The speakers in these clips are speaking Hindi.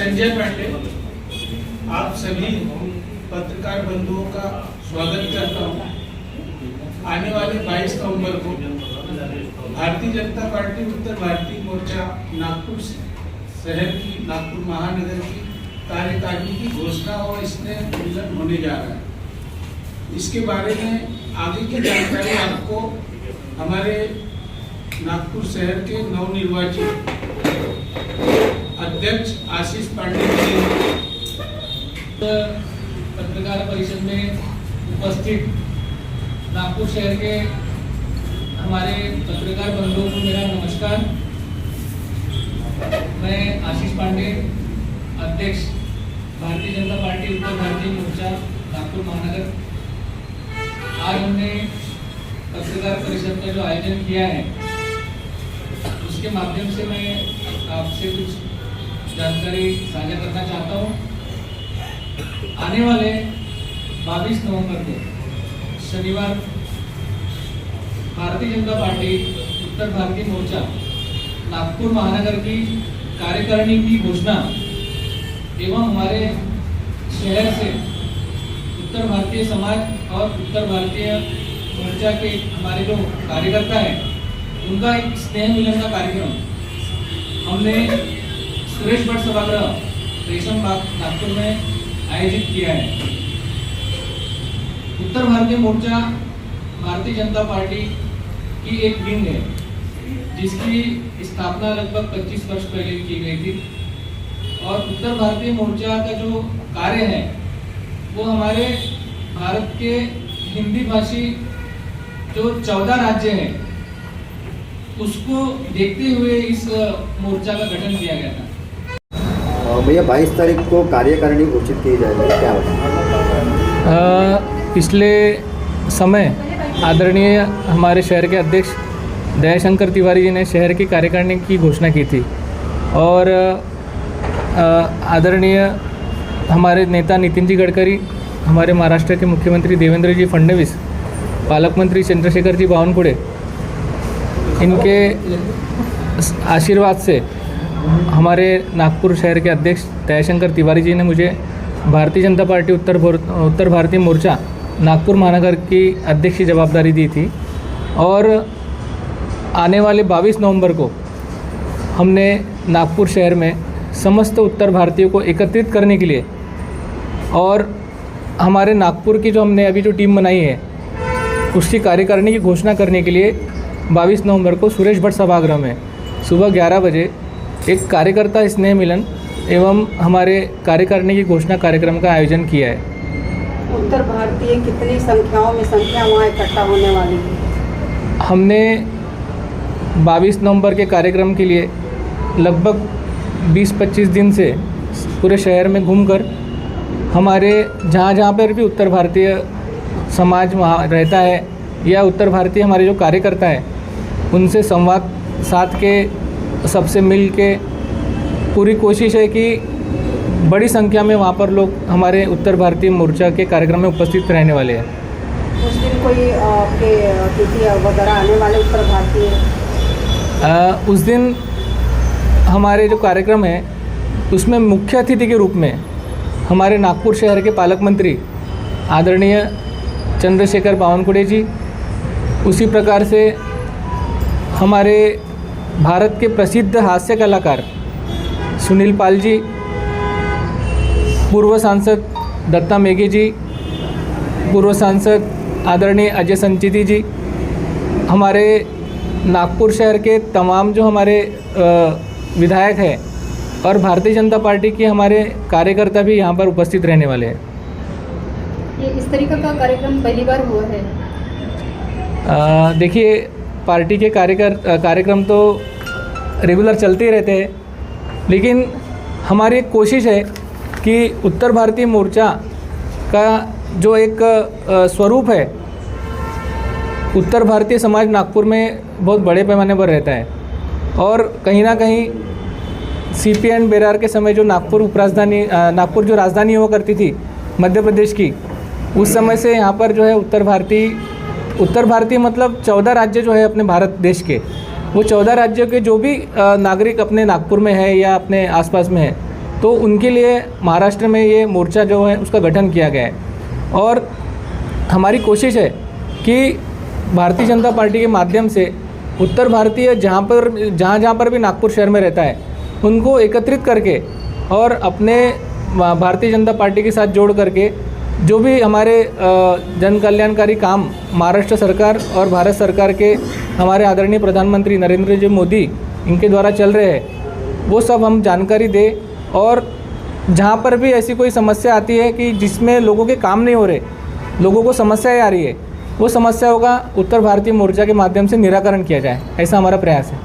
संजय पांडे आप सभी पत्रकार बंधुओं का स्वागत करता हूं। आने वाले 22 नवंबर को भारतीय जनता पार्टी उत्तर भारतीय मोर्चा नागपुर शहर की, नागपुर महानगर की कार्यकारिणी की घोषणा और स्नेह मिलन होने जा रहा है। इसके बारे में आगे की जानकारी आपको हमारे नागपुर शहर के नवनिर्वाचित अध्यक्ष आशीष पांडे जी पत्रकार परिषद में उपस्थित नागपुर शहर के हमारे पत्रकार बंधुओं को मेरा नमस्कार। मैं आशीष पांडे, अध्यक्ष भारतीय जनता पार्टी उत्तर भारतीय मोर्चा नागपुर महानगर। आज हमने पत्रकार परिषद का जो आयोजन किया है उसके माध्यम से मैं आपसे कुछ जानकारी साझा करना चाहता हूँ। आने वाले 22 नवंबर को शनिवार भारतीय जनता पार्टी उत्तर भारतीय मोर्चा नागपुर महानगर की कार्यकारिणी की घोषणा एवं हमारे शहर से उत्तर भारतीय समाज और उत्तर भारतीय मोर्चा के हमारे जो कार्यकर्ता हैं उनका एक स्नेह मिलन का कार्यक्रम हमने सुरेश भट्ट सभागृह रेशम बाग नागपुर में आयोजित किया है। उत्तर भारतीय मोर्चा भारतीय जनता पार्टी की एक विंग है जिसकी स्थापना लगभग 25 वर्ष पहले की गई थी और उत्तर भारतीय मोर्चा का जो कार्य है वो हमारे भारत के हिंदी भाषी जो 14 राज्य हैं उसको देखते हुए इस मोर्चा का गठन किया गया था। भैया 22 तारीख को कार्यकारिणी घोषित की जाएगी, क्या बताएं? पिछले समय आदरणीय हमारे शहर के अध्यक्ष दयाशंकर तिवारी जी ने शहर की कार्यकारिणी की घोषणा की थी और आदरणीय हमारे नेता नितिन जी गडकरी, हमारे महाराष्ट्र के मुख्यमंत्री देवेंद्र जी फडणवीस, पालक मंत्री चंद्रशेखर जी बावनकुळे, इनके आशीर्वाद से हमारे नागपुर शहर के अध्यक्ष दयाशंकर तिवारी जी ने मुझे भारतीय जनता पार्टी उत्तर भारतीय मोर्चा नागपुर महानगर की अध्यक्ष की जवाबदारी दी थी और आने वाले 22 नवंबर को हमने नागपुर शहर में समस्त उत्तर भारतीयों को एकत्रित करने के लिए और हमारे नागपुर की जो हमने अभी जो टीम बनाई है उसकी कार्यकारिणी की घोषणा करने के लिए 22 नवंबर को सुरेश भट्ट सभागृह में सुबह 11 बजे एक कार्यकर्ता स्नेह मिलन एवं हमारे कार्यकारिणी की घोषणा कार्यक्रम का आयोजन किया है। उत्तर भारतीय कितनी संख्या वहाँ इकट्ठा होने वाली है? हमने 22 नवंबर के कार्यक्रम के लिए लगभग 20-25 दिन से पूरे शहर में घूमकर हमारे जहाँ पर भी उत्तर भारतीय समाज वहाँ रहता है या उत्तर भारतीय हमारे जो कार्यकर्ता हैं उनसे संवाद साध के सबसे मिल के पूरी कोशिश है कि बड़ी संख्या में वहाँ पर लोग हमारे उत्तर भारतीय मोर्चा के कार्यक्रम में उपस्थित रहने वाले हैं। उस दिन कोई आपके अतिथि वगैरह आने वाले उत्तर भारतीय? उस दिन हमारे जो कार्यक्रम है उसमें मुख्य अतिथि के रूप में हमारे नागपुर शहर के पालक मंत्री आदरणीय चंद्रशेखर बावनकुळे जी, उसी प्रकार से हमारे भारत के प्रसिद्ध हास्य कलाकार सुनील पाल जी, पूर्व सांसद दत्ता मेघे जी, पूर्व सांसद आदरणीय अजय संचिती जी, हमारे नागपुर शहर के तमाम जो हमारे विधायक हैं और भारतीय जनता पार्टी के हमारे कार्यकर्ता भी यहाँ पर उपस्थित रहने वाले हैं। ये इस तरीके का कार्यक्रम पहली बार हुआ है? देखिए, पार्टी के कार्यक्रम तो रेगुलर चलते ही रहते हैं, लेकिन हमारी एक कोशिश है कि उत्तर भारतीय मोर्चा का जो एक स्वरूप है, उत्तर भारतीय समाज नागपुर में बहुत बड़े पैमाने पर रहता है और कहीं ना कहीं सीपी एंड बेरार के समय जो नागपुर जो राजधानी हुआ करती थी मध्य प्रदेश की, उस समय से यहाँ पर जो है उत्तर भारतीय मतलब 14 राज्य जो है अपने भारत देश के, वो 14 राज्यों के जो भी नागरिक अपने नागपुर में है या अपने आसपास में है, तो उनके लिए महाराष्ट्र में ये मोर्चा जो है उसका गठन किया गया है। और हमारी कोशिश है कि भारतीय जनता पार्टी के माध्यम से उत्तर भारतीय जहाँ पर भी नागपुर शहर में रहता है उनको एकत्रित करके और अपने भारतीय जनता पार्टी के साथ जोड़ करके जो भी हमारे जन कल्याणकारी काम महाराष्ट्र सरकार और भारत सरकार के हमारे आदरणीय प्रधानमंत्री नरेंद्र जी मोदी इनके द्वारा चल रहे हैं वो सब हम जानकारी दें। और जहाँ पर भी ऐसी कोई समस्या आती है कि जिसमें लोगों के काम नहीं हो रहे, लोगों को समस्याएं आ रही है, वो समस्याओं का उत्तर भारतीय मोर्चा के माध्यम से निराकरण किया जाए, ऐसा हमारा प्रयास है।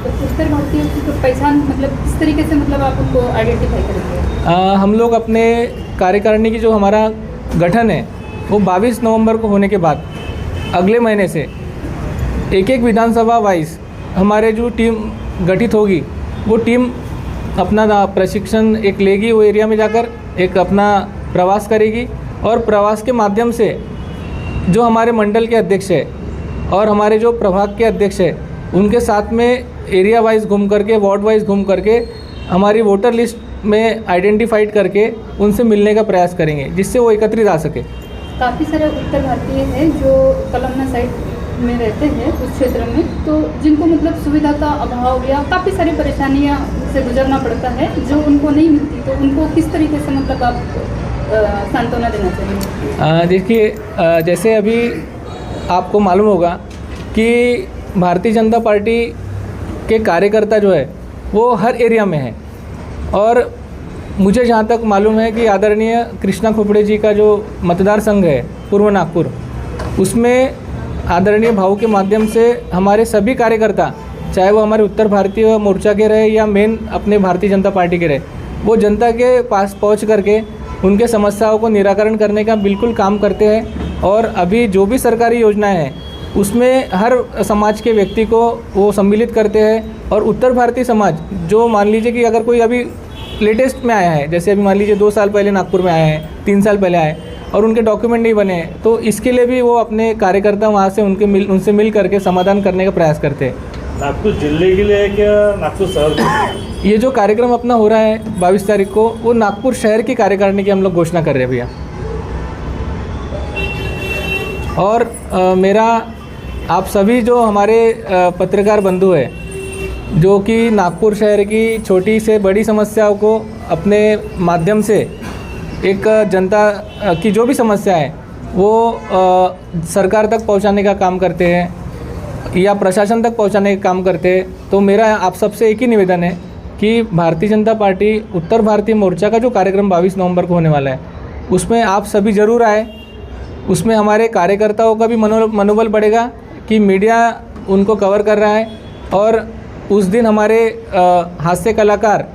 तो उत्तर भारतीय की पहचान मतलब किस तरीके से मतलब आप उनको आइडेंटिफाई करेंगे? हम लोग अपने कार्यकारिणी की जो हमारा गठन है वो 22 नवंबर को होने के बाद अगले महीने से एक विधानसभा वाइज हमारे जो टीम गठित होगी वो टीम अपना प्रशिक्षण एक लेगी, वो एरिया में जाकर एक अपना प्रवास करेगी और प्रवास के माध्यम से जो हमारे मंडल के अध्यक्ष है और हमारे जो प्रभाग के अध्यक्ष है उनके साथ में एरिया वाइज घूम करके, वार्ड वाइज घूम करके हमारी वोटर लिस्ट में आइडेंटिफाइड करके उनसे मिलने का प्रयास करेंगे जिससे वो एकत्रित आ सके। काफ़ी सारे उत्तर भारतीय हैं जो कलमना साइड में रहते हैं उस क्षेत्र में, तो जिनको मतलब सुविधा का अभाव या काफ़ी सारी परेशानियां से गुजरना पड़ता है जो उनको नहीं मिलती, तो उनको किस तरीके से मतलब आप सांत्वना देना चाहिए? देखिए, जैसे अभी आपको मालूम होगा कि भारतीय जनता पार्टी के कार्यकर्ता जो है वो हर एरिया में है और मुझे जहाँ तक मालूम है कि आदरणीय कृष्णा खोपड़े जी का जो मतदार संघ है पूर्व नागपुर, उसमें आदरणीय भाऊ के माध्यम से हमारे सभी कार्यकर्ता, चाहे वो हमारे उत्तर भारतीय मोर्चा के रहे या मेन अपने भारतीय जनता पार्टी के रहे, वो जनता के पास पहुंच करके उनके समस्याओं को निराकरण करने का बिल्कुल काम करते हैं। और अभी जो भी सरकारी योजनाएं हैं उसमें हर समाज के व्यक्ति को वो सम्मिलित करते हैं। और उत्तर भारतीय समाज जो मान लीजिए कि अगर कोई अभी लेटेस्ट में आया है, जैसे अभी मान लीजिए 2 साल पहले नागपुर में आया है, 3 साल पहले आए और उनके डॉक्यूमेंट नहीं बने हैं, तो इसके लिए भी वो अपने कार्यकर्ता वहाँ से उनसे मिल करके समाधान करने का प्रयास करते हैं। नागपुर जिले के लिए क्या नागपुर शहर? ये जो कार्यक्रम अपना हो रहा है 22 तारीख को, वो नागपुर शहर की कार्यकारिणी की हम लोग घोषणा कर रहे हैं भैया। और मेरा आप सभी जो हमारे पत्रकार बंधु हैं जो कि नागपुर शहर की छोटी से बड़ी समस्याओं को अपने माध्यम से एक जनता की जो भी समस्या है वो सरकार तक पहुंचाने का काम करते हैं या प्रशासन तक पहुंचाने का काम करते हैं, तो मेरा आप सबसे एक ही निवेदन है कि भारतीय जनता पार्टी उत्तर भारतीय मोर्चा का जो कार्यक्रम 22 नवंबर को होने वाला है उसमें आप सभी ज़रूर आए। उसमें हमारे कार्यकर्ताओं का भी मनोबल बढ़ेगा कि मीडिया उनको कवर कर रहा है। और उस दिन हमारे हास्य कलाकार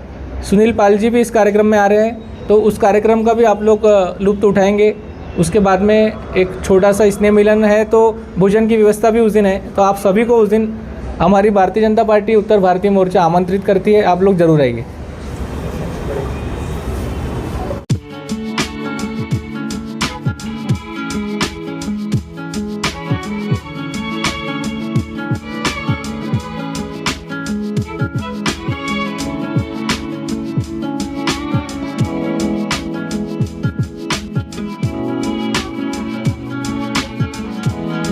सुनील पाल जी भी इस कार्यक्रम में आ रहे हैं, तो उस कार्यक्रम का भी आप लोग लुत्फ़ उठाएंगे। उसके बाद में एक छोटा सा स्नेह मिलन है, तो भोजन की व्यवस्था भी उस दिन है। तो आप सभी को उस दिन हमारी भारतीय जनता पार्टी उत्तर भारतीय मोर्चा आमंत्रित करती है, आप लोग ज़रूर आइए।